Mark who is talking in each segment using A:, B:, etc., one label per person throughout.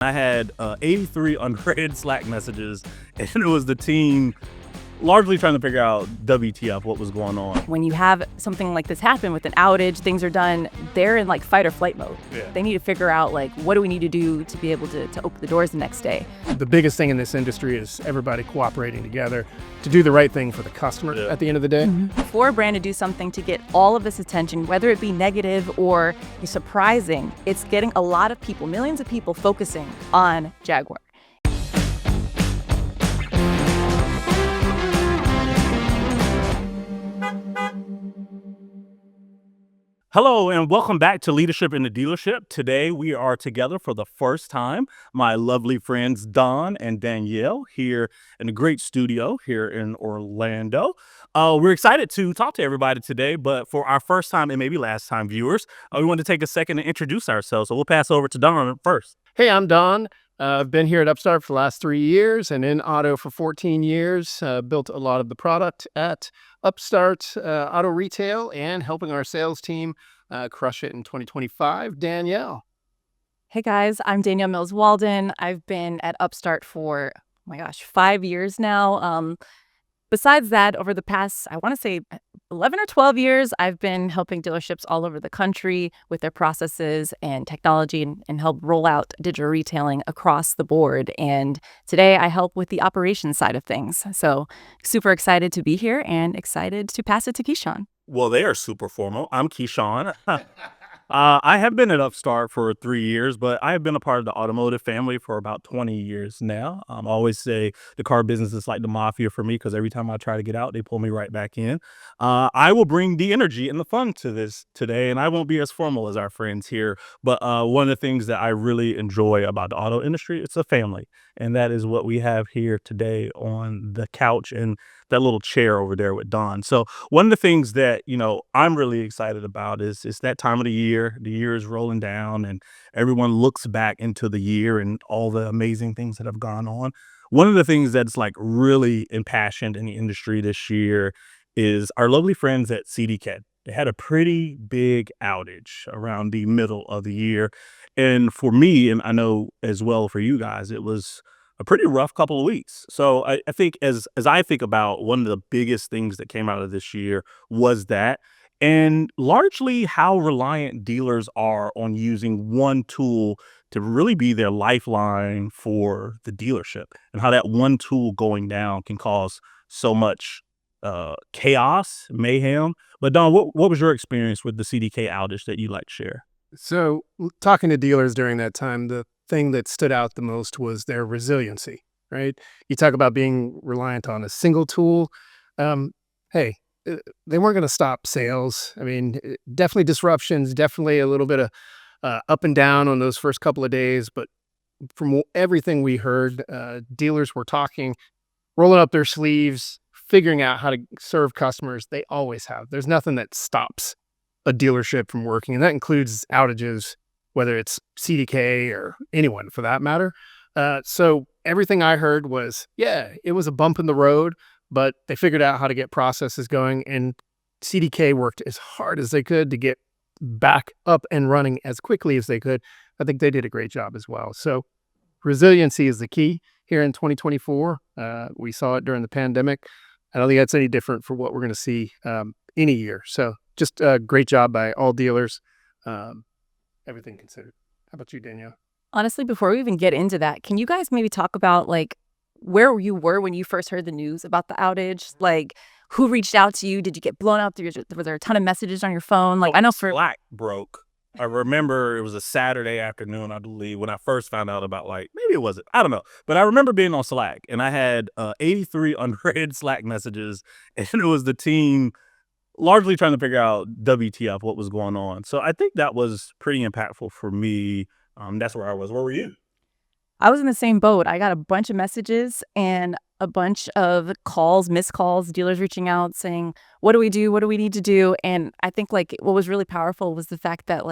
A: I had 83 unread Slack messages, and it was the team largely trying to figure out WTF, what was going on.
B: When you have something like this happen with an outage, things are done, they're in like fight or flight mode.
A: Yeah.
B: They need to figure out like, what do we need to do to be able to open the doors the next day?
C: The biggest thing in this industry is everybody cooperating together to do the right thing for the customer at the end of the day.
B: For a brand to do something to get all of this attention, whether it be negative or surprising, it's getting a lot of people, millions of people focusing on Jaguar.
A: Hello, and welcome back to Leadership in the Dealership. Today, we are together for the first time. My lovely friends, Don and Danielle, here in a great studio here in Orlando. We're excited to talk to everybody today, but for our first time and maybe last time viewers, we want to take a second to introduce ourselves. So we'll pass over to Don first.
C: Hey, I'm Don. I've been here at Upstart for the last 3 years and in auto for 14 years. Built a lot of the product at Upstart Auto Retail and helping our sales team crush it in 2025. Danielle.
B: Hey guys, I'm Danielle Mills-Walden. I've been at Upstart for, 5 years now. Besides that, over the past, 11 or 12 years, I've been helping dealerships all over the country with their processes and technology and help roll out digital retailing across the board. And today I help with the operations side of things. So super excited to be here and excited to pass it to Keyshawn.
A: Well, they are super formal. I'm Keyshawn. I have been at Upstart for 3 years, but I have been a part of the automotive family for about 20 years now. I always say the car business is like the mafia for me because every time I try to get out, they pull me right back in. I will bring the energy and the fun to this today, and I won't be as formal as our friends here. But one of the things that I really enjoy about the auto industry, it's a family. And that is what we have here today on the couch and that little chair over there with Don. So one of the things that, I'm really excited about is that time of the year. The year is rolling down and everyone looks back into the year and all the amazing things that have gone on. One of the things that's like really impassioned in the industry this year is our lovely friends at CDK. They had a pretty big outage around the middle of the year. And for me, and I know as well for you guys, it was a pretty rough couple of weeks. So I think as I think about one of the biggest things that came out of this year was that, and largely how reliant dealers are on using one tool to really be their lifeline for the dealership, and how that one tool going down can cause so much chaos, mayhem. But Don, what was your experience with the CDK outage that you'd like to share?
C: So talking to dealers during that time, the thing that stood out the most was their resiliency, right? You talk about being reliant on a single tool. They weren't going to stop sales. I mean, definitely disruptions, definitely a little bit of up and down on those first couple of days. But from everything we heard, dealers were talking, rolling up their sleeves, figuring out how to serve customers. They always have. There's nothing that stops a dealership from working, and that includes outages, whether it's CDK or anyone for that matter. So everything I heard was, it was a bump in the road, but they figured out how to get processes going, and CDK worked as hard as they could to get back up and running as quickly as they could. I think they did a great job as well. So resiliency is the key here in 2024. We saw it during the pandemic. I don't think that's any different for what we're going to see any year. So just a great job by all dealers, everything considered. How about you, Danielle?
B: Honestly, before we even get into that, can you guys maybe talk about like where you were when you first heard the news about the outage? Like, who reached out to you? Did you get blown up? Was there a ton of messages on your phone? Like, I know for
A: Slack broke. I remember it was a Saturday afternoon, I believe, when I first found out about, maybe it wasn't, I don't know. But I remember being on Slack and I had 83 unread Slack messages, and it was the team largely trying to figure out WTF, what was going on. So I think that was pretty impactful for me. That's where I was. Where were you?
B: I was in the same boat. I got a bunch of messages and a bunch of calls, missed calls, dealers reaching out saying, what do we do? What do we need to do? And I think what was really powerful was the fact that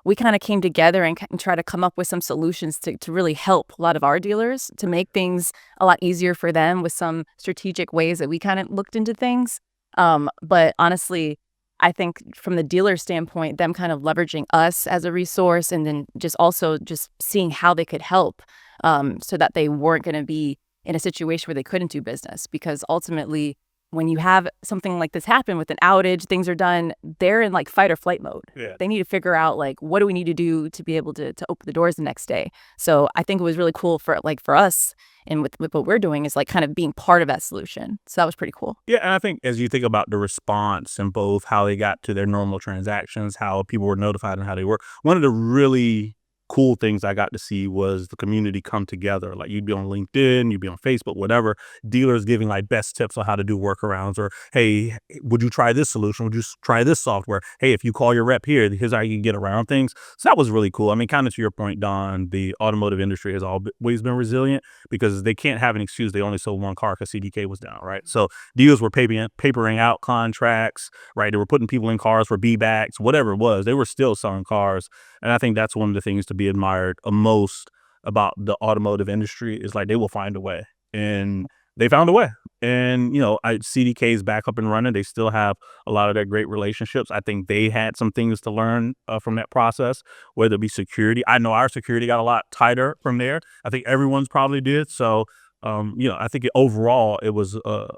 B: we kind of came together and try to come up with some solutions to really help a lot of our dealers to make things a lot easier for them with some strategic ways that we kind of looked into things. But honestly, I think from the dealer standpoint, them kind of leveraging us as a resource and then just also just seeing how they could help so that they weren't going to be in a situation where they couldn't do business. Because ultimately, when you have something like this happen with an outage, things are done, they're in like fight or flight mode.
A: Yeah.
B: They need to figure out like, what do we need to do to be able to open the doors the next day? So I think it was really cool for us and with what we're doing is like kind of being part of that solution. So that was pretty cool.
A: Yeah, and I think as you think about the response and both how they got to their normal transactions, how people were notified and how they work, one of the really cool things I got to see was the community come together. Like you'd be on LinkedIn, you'd be on Facebook, whatever, dealers giving like best tips on how to do workarounds or, hey, would you try this solution? Would you try this software? Hey, if you call your rep here, here's how you can get around things. So that was really cool. I mean, kind of to your point, Don, the automotive industry has always been resilient because they can't have an excuse. They only sold one car because CDK was down, right? So dealers were papering out contracts, right? They were putting people in cars for B-backs, whatever it was. They were still selling cars. And I think that's one of the things to be admired most about the automotive industry is like they will find a way. And they found a way. And, CDK is back up and running. They still have a lot of their great relationships. I think they had some things to learn from that process, whether it be security. I know our security got a lot tighter from there. I think everyone's probably did. So, I think overall it was a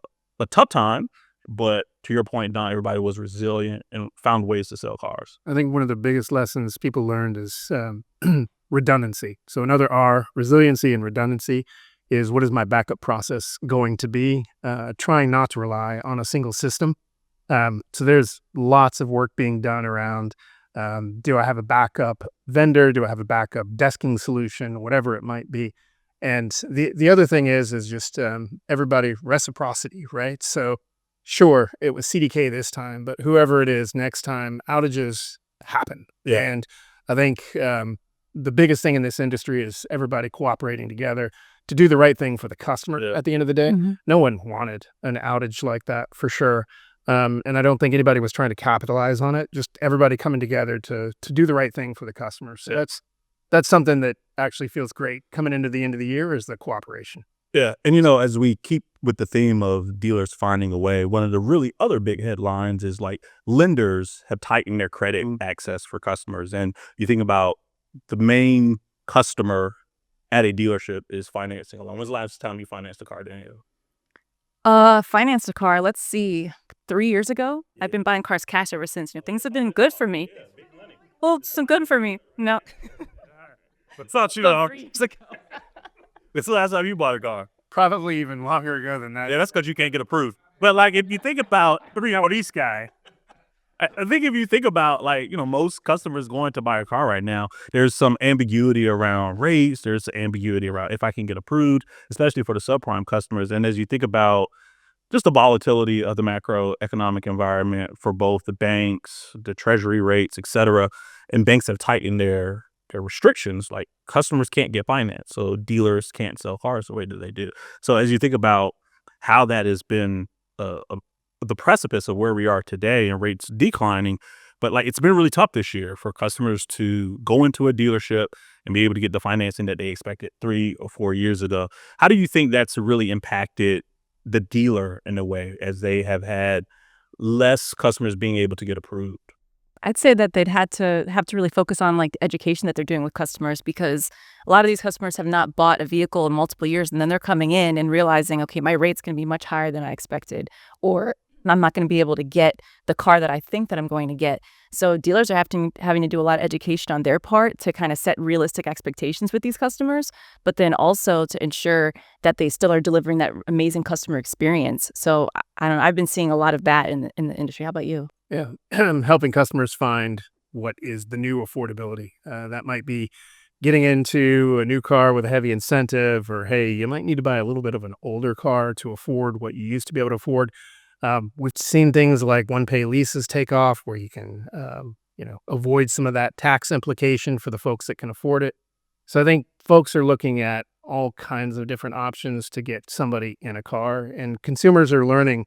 A: tough time. But to your point, Don, everybody was resilient and found ways to sell cars.
C: I think one of the biggest lessons people learned is redundancy. So another R, resiliency and redundancy, is what is my backup process going to be? Trying not to rely on a single system. So there's lots of work being done around, do I have a backup vendor? Do I have a backup desking solution? Whatever it might be. And the other thing is just everybody reciprocity, right? So sure, it was CDK this time, but whoever it is next time, outages happen.
A: Yeah.
C: And I think the biggest thing in this industry is everybody cooperating together to do the right thing for the customer at the end of the day.
B: Mm-hmm.
C: No one wanted an outage like that for sure. And I don't think anybody was trying to capitalize on it, just everybody coming together to do the right thing for the customer. So that's something that actually feels great coming into the end of the year is the cooperation.
A: Yeah. And, as we keep with the theme of dealers finding a way, one of the really other big headlines is like lenders have tightened their credit access for customers. And you think about the main customer at a dealership is financing a loan. When's the last time you financed a car, Daniel?
B: Financed a car, let's see, 3 years ago. I've been buying cars cash ever since. Things have been good for me. Well, some good for me. No.
A: But thought you know. When's the last time you bought a car?
C: Probably even longer ago than that.
A: Yeah, that's because you can't get approved. But like, if you think about this guy, I think if you think about like, most customers going to buy a car right now, there's some ambiguity around rates. There's ambiguity around if I can get approved, especially for the subprime customers. And as you think about just the volatility of the macroeconomic environment for both the banks, the treasury rates, et cetera, and banks have tightened their restrictions, like customers can't get finance. So dealers can't sell cars the way that they do. So as you think about how that has been the precipice of where we are today and rates declining, but like it's been really tough this year for customers to go into a dealership and be able to get the financing that they expected 3 or 4 years ago. How do you think that's really impacted the dealer in a way as they have had less customers being able to get approved?
B: I'd say that they'd have to really focus on like the education that they're doing with customers because a lot of these customers have not bought a vehicle in multiple years and then they're coming in and realizing, okay, my rate's going to be much higher than I expected, or I'm not going to be able to get the car that I think that I'm going to get. So dealers are having to do a lot of education on their part to kind of set realistic expectations with these customers, but then also to ensure that they still are delivering that amazing customer experience. So I don't know, I've been seeing a lot of that in the industry. How about you?
C: Yeah, helping customers find what is the new affordability. That might be getting into a new car with a heavy incentive, or hey, you might need to buy a little bit of an older car to afford what you used to be able to afford. We've seen things like one-pay leases take off where you can, avoid some of that tax implication for the folks that can afford it. So I think folks are looking at all kinds of different options to get somebody in a car, and consumers are learning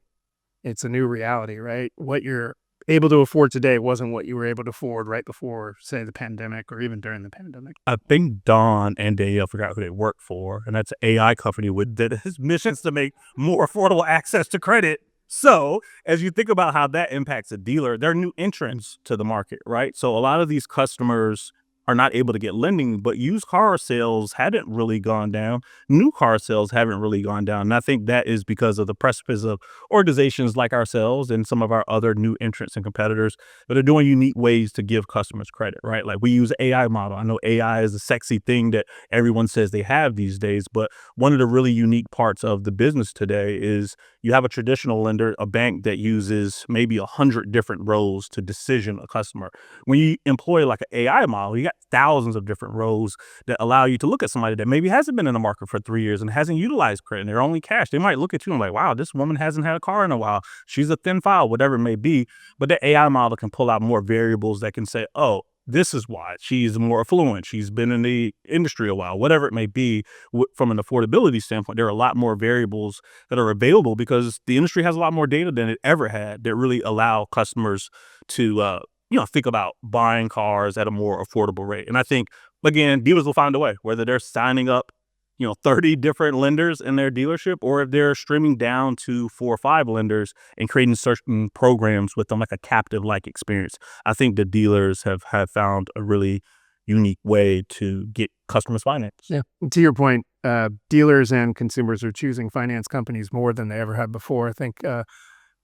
C: it's a new reality, right? What you're able to afford today wasn't what you were able to afford right before, say, the pandemic or even during the pandemic.
A: I think Don and Danielle forgot who they work for, and that's an AI company that his mission is to make more affordable access to credit So, as you think about how that impacts a dealer, they're new entrants to the market, right? So, a lot of these customers are not able to get lending, but used car sales hadn't really gone down. New car sales haven't really gone down. And I think that is because of the precipice of organizations like ourselves and some of our other new entrants and competitors that are doing unique ways to give customers credit, right? Like we use AI model. I know AI is a sexy thing that everyone says they have these days, but one of the really unique parts of the business today is you have a traditional lender, a bank that uses maybe 100 different rows to decision a customer. When you employ like an AI model, you got thousands of different rows that allow you to look at somebody that maybe hasn't been in the market for 3 years and hasn't utilized credit and they're only cash. They might look at you and like, wow, this woman hasn't had a car in a while. She's a thin file, whatever it may be. But the AI model can pull out more variables that can say, oh, this is why she's more affluent. She's been in the industry a while, whatever it may be. From an affordability standpoint, there are a lot more variables that are available because the industry has a lot more data than it ever had that really allow customers to, think about buying cars at a more affordable rate. And I think, again, dealers will find a way, whether they're signing up, 30 different lenders in their dealership, or if they're streaming down to 4 or 5 lenders and creating certain programs with them, like a captive-like experience. I think the dealers have found a really unique way to get customers financed.
C: Yeah. To your point, dealers and consumers are choosing finance companies more than they ever have before. I think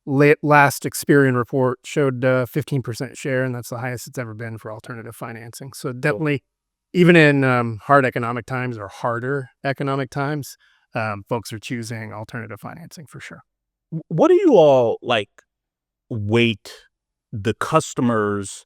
C: last Experian report showed 15% share, and that's the highest it's ever been for alternative financing. So definitely, even in hard economic times or harder economic times, folks are choosing alternative financing for sure.
A: What do you all weight the customers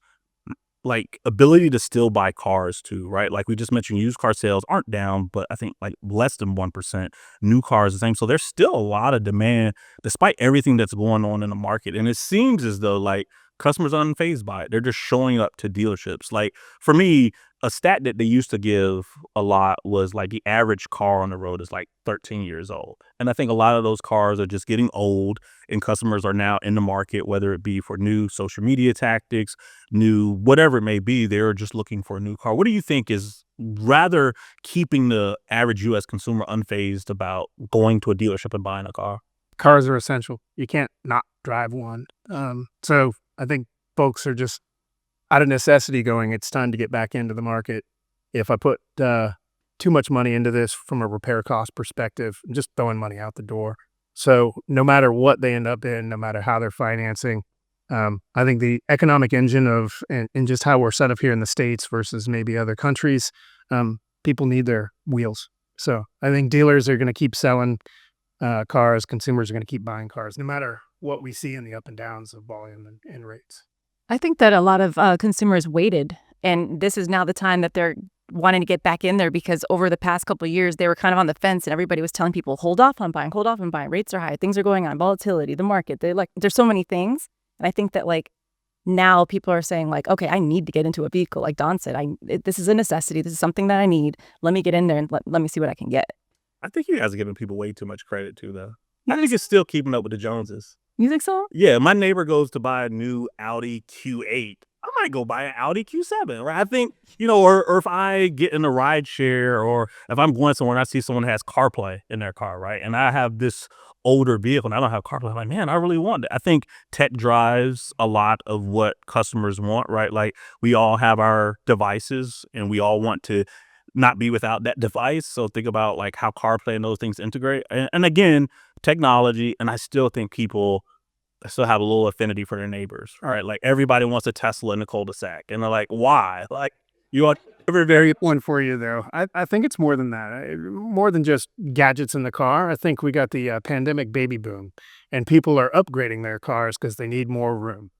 A: ability to still buy cars too, right? Like we just mentioned, used car sales aren't down, but I think less than 1%. New cars the same. So there's still a lot of demand despite everything that's going on in the market. And it seems as though customers are unfazed by it. They're just showing up to dealerships. Like for me, a stat that they used to give a lot was the average car on the road is 13 years old. And I think a lot of those cars are just getting old and customers are now in the market, whether it be for new social media tactics, new whatever it may be, they're just looking for a new car. What do you think is rather keeping the average U.S. consumer unfazed about going to a dealership and buying a car?
C: Cars are essential. You can't not drive one. So I think folks are just out of necessity going, it's time to get back into the market. If I put too much money into this from a repair cost perspective, I'm just throwing money out the door. So no matter what they end up in, no matter how they're financing, I think the economic engine and just how we're set up here in the States versus maybe other countries, people need their wheels. So I think dealers are going to keep selling cars. Consumers are going to keep buying cars, no matter what we see in the up and downs of volume and rates.
B: I think that a lot of consumers waited, and this is now the time that they're wanting to get back in there because over the past couple of years, they were kind of on the fence and everybody was telling people, hold off on buying, rates are high, things are going on, volatility, the market, there's so many things. And I think that now people are saying okay, I need to get into a vehicle. Like Don said, this is a necessity. This is something that I need. Let me get in there and let me see what I can get.
A: I think you guys are giving people way too much credit too, though. I think it's still keeping up with the Joneses.
B: You think so?
A: Yeah, my neighbor goes to buy a new Audi Q8. I might go buy an Audi Q7, right? I think, or if I get in a ride share or if I'm going somewhere and I see someone who has CarPlay in their car, right? And I have this older vehicle and I don't have CarPlay. I'm like, man, I really want it. I think tech drives a lot of what customers want, right? Like we all have our devices and we all want to not be without that device. So think about how CarPlay and those things integrate. And again, technology, and I still think people still have a little affinity for their neighbors, right? Like everybody wants a Tesla in the cul-de-sac, and they're like, "Why?" You are
C: Very one for you though. I think it's more than that. More than just gadgets in the car. I think we got the pandemic baby boom, and people are upgrading their cars because they need more room.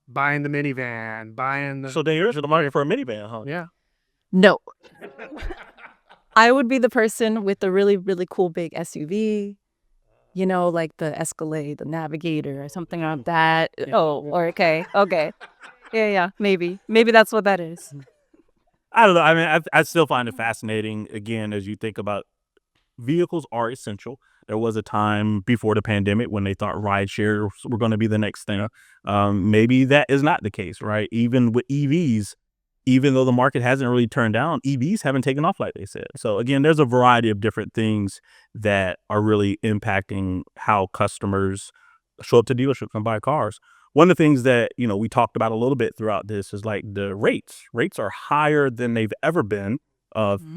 C: Buying the minivan, buying the
A: so they're in the market for a minivan, huh?
C: yeah.
B: No. I would be the person with the really, really cool big SUV, like the Escalade, the Navigator, or something like that. Oh, or okay. Yeah, maybe that's what that is.
A: I don't know. I mean, I still find it fascinating. Again, as you think about vehicles are essential. There was a time before the pandemic when they thought ride shares were going to be the next thing. Maybe that is not the case, right? Even with EVs, even though the market hasn't really turned down, EVs haven't taken off like they said. So again, there's a variety of different things that are really impacting how customers show up to dealerships and buy cars. One of the things that, we talked about a little bit throughout this is like the rates. Rates are higher than they've ever been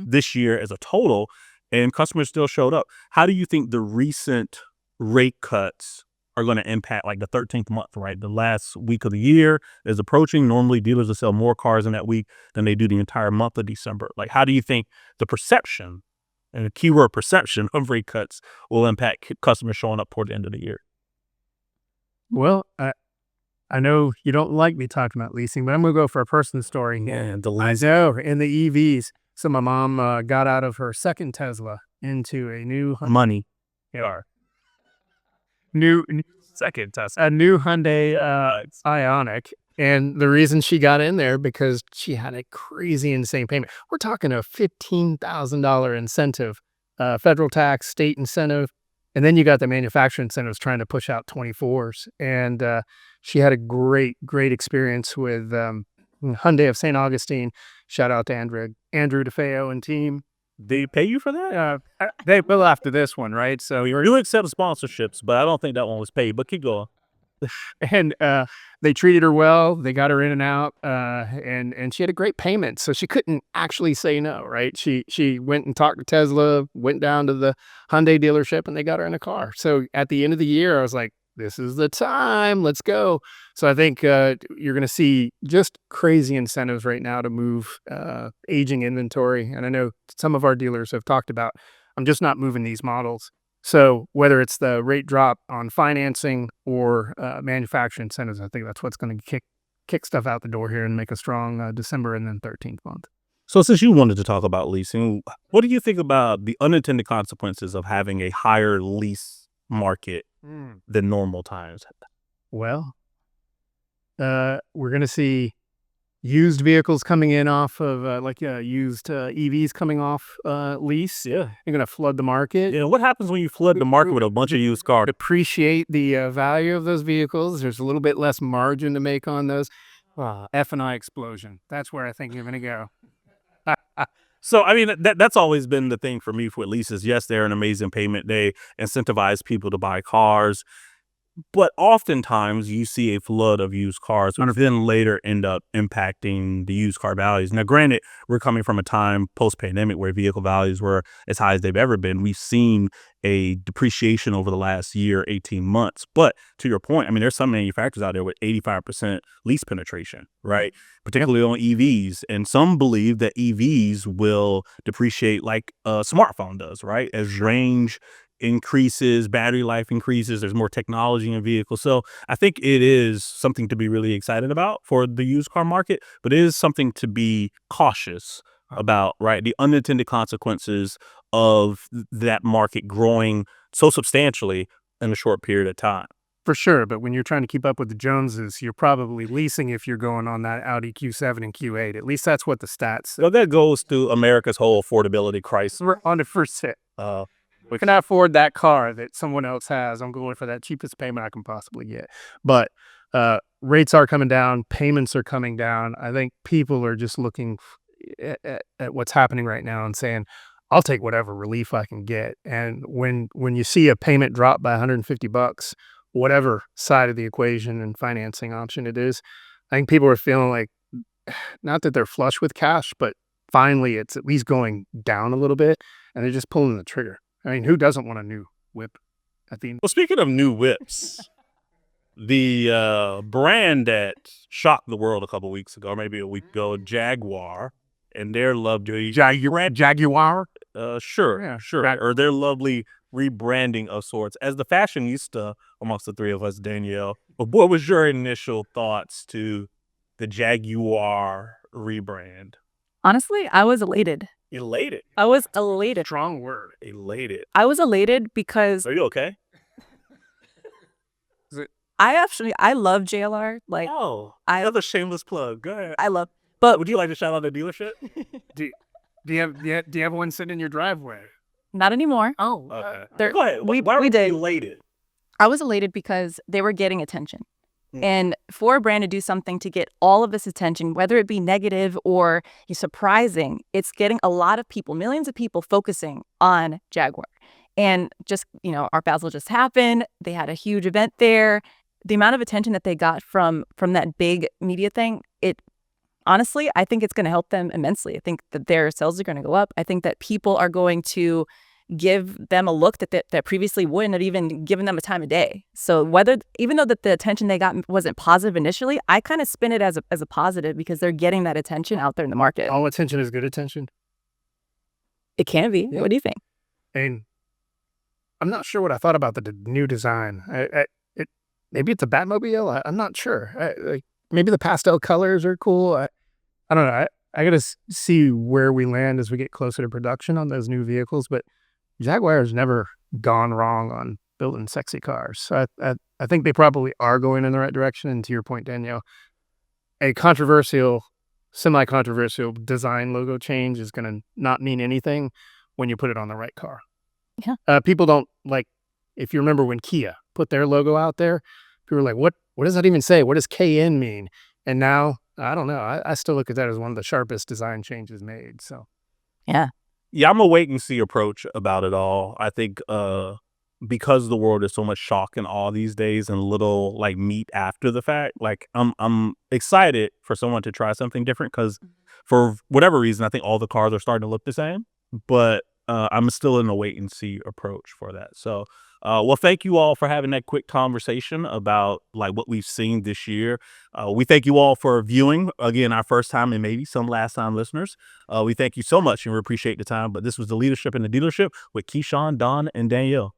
A: this year as a total, and customers still showed up. How do you think the recent rate cuts are going to impact like the 13th month, right? The last week of the year is approaching. Normally dealers will sell more cars in that week than they do the entire month of December. Like, how do you think the perception, and the keyword perception, of rate cuts will impact customers showing up toward the end of the year?
C: Well, I know you don't like me talking about leasing, but I'm going to go for a personal story.
A: Yeah,
C: I know, in the EVs. So my mom got out of her second Tesla into a new
A: money.
C: car. New second Tesla. A new Hyundai Ioniq. And the reason she got in there because she had a crazy insane payment. We're talking a $15,000 incentive, federal tax, state incentive. And then you got the manufacturer incentives trying to push out 24s. And she had a great experience with Hyundai of St. Augustine. Shout out to Andrew DeFeo and team.
A: They pay you for that?
C: They will after this one, right? So
A: You accept sponsorships, but I don't think that one was paid. But keep going.
C: and they treated her well. They got her in and out, and she had a great payment, so she couldn't actually say no. Right? She went and talked to Tesla, went down to the Hyundai dealership, and they got her in a car. So at the end of the year, I was like, "This is the time. Let's go." So I think you're going to see just crazy incentives right now to move aging inventory, and I know some of our dealers have talked about, "I'm just not moving these models." So whether it's the rate drop on financing or manufacturing incentives, I think that's what's going to kick stuff out the door here and make a strong December and then 13th month.
A: So since you wanted to talk about leasing, what do you think about the unintended consequences of having a higher lease market than normal times?
C: Well, we're going to see used vehicles coming in off of used EVs coming off lease.
A: Yeah.
C: You're going to flood the market.
A: Yeah. What happens when you flood the market with a bunch of used cars?
C: Depreciate the value of those vehicles. There's a little bit less margin to make on those. F&I explosion. That's where I think you're going to go.
A: So, I mean, that's always been the thing for me with leases. Yes, they're an amazing payment. They incentivize people to buy cars. But oftentimes you see a flood of used cars, and then later end up impacting the used car values. Now, granted, we're coming from a time post-pandemic where vehicle values were as high as they've ever been. We've seen a depreciation over the last year, 18 months. But to your point, I mean, there's some manufacturers out there with 85% lease penetration, right? Particularly on EVs. And some believe that EVs will depreciate like a smartphone does, right? As range increases, battery life increases, there's more technology in vehicles. So I think it is something to be really excited about for the used car market, but it is something to be cautious about, right? The unintended consequences of that market growing so substantially in a short period of time.
C: For sure, but when you're trying to keep up with the Joneses, you're probably leasing if you're going on that Audi Q7 and Q8. At least that's what the stats say.
A: So that goes to America's whole affordability crisis.
C: We're on the first hit. We cannot afford that car that someone else has. I'm going for that cheapest payment I can possibly get. But rates are coming down. Payments are coming down. I think people are just looking at what's happening right now and saying, I'll take whatever relief I can get. And when you see a payment drop by $150, whatever side of the equation and financing option it is, I think people are feeling like, not that they're flush with cash, but finally it's at least going down a little bit, and they're just pulling the trigger. I mean, who doesn't want a new whip at the end?
A: Well, speaking of new whips, the brand that shocked the world a couple weeks ago, maybe a week ago, Jaguar, and their lovely
C: Jaguar?
A: Sure.
C: Right.
A: Or their lovely rebranding of sorts. As the fashionista amongst the three of us, Danielle, what was your initial thoughts to the Jaguar rebrand?
B: Honestly, I was elated.
A: Elated.
B: I was elated.
C: Strong word.
A: Elated.
B: I was elated because
A: Are you okay?
B: I love JLR. Like,
A: Another shameless plug. Go ahead.
B: I love, but
A: Would you like to shout out the dealership?
C: Do you have one sitting in your driveway?
B: not anymore.
C: Oh,
B: There-
A: Go ahead.
B: we
A: Why were
B: did.
A: you elated?
B: I was elated because they were getting attention.
A: Mm.
B: And for a brand to do something to get all of this attention, whether it be negative or surprising, it's getting a lot of people, millions of people focusing on Jaguar. And just, Art Basel just happened. They had a huge event there. The amount of attention that they got from that big media thing, honestly, I think it's going to help them immensely. I think that their sales are going to go up. I think that people are going to give them a look that previously wouldn't have even given them a time of day. So even though that the attention they got wasn't positive initially, I kind of spin it as a positive because they're getting that attention out there in the market.
C: All attention is good attention.
B: It can be. Yeah. What do you think?
C: And I'm not sure what I thought about the new design. Maybe it's a Batmobile. I'm not sure. Maybe the pastel colors are cool. I don't know. I got to see where we land as we get closer to production on those new vehicles. But Jaguar has never gone wrong on building sexy cars. So I think they probably are going in the right direction. And to your point, Danielle, a semi-controversial design logo change is going to not mean anything when you put it on the right car.
B: Yeah.
C: People don't like, if you remember when Kia put their logo out there, people were like, what does that even say? What does KN mean? And now, I don't know. I still look at that as one of the sharpest design changes made. So,
B: yeah.
A: Yeah, I'm a wait and see approach about it all. I think because the world is so much shock and awe these days and little like meat after the fact, like I'm excited for someone to try something different because for whatever reason, I think all the cars are starting to look the same. But I'm still in a wait and see approach for that. So, well, thank you all for having that quick conversation about like what we've seen this year. We thank you all for viewing again, our first time and maybe some last time listeners. We thank you so much and we appreciate the time. But this was the Leadership in the Dealership with Keyshawn, Don, and Danielle.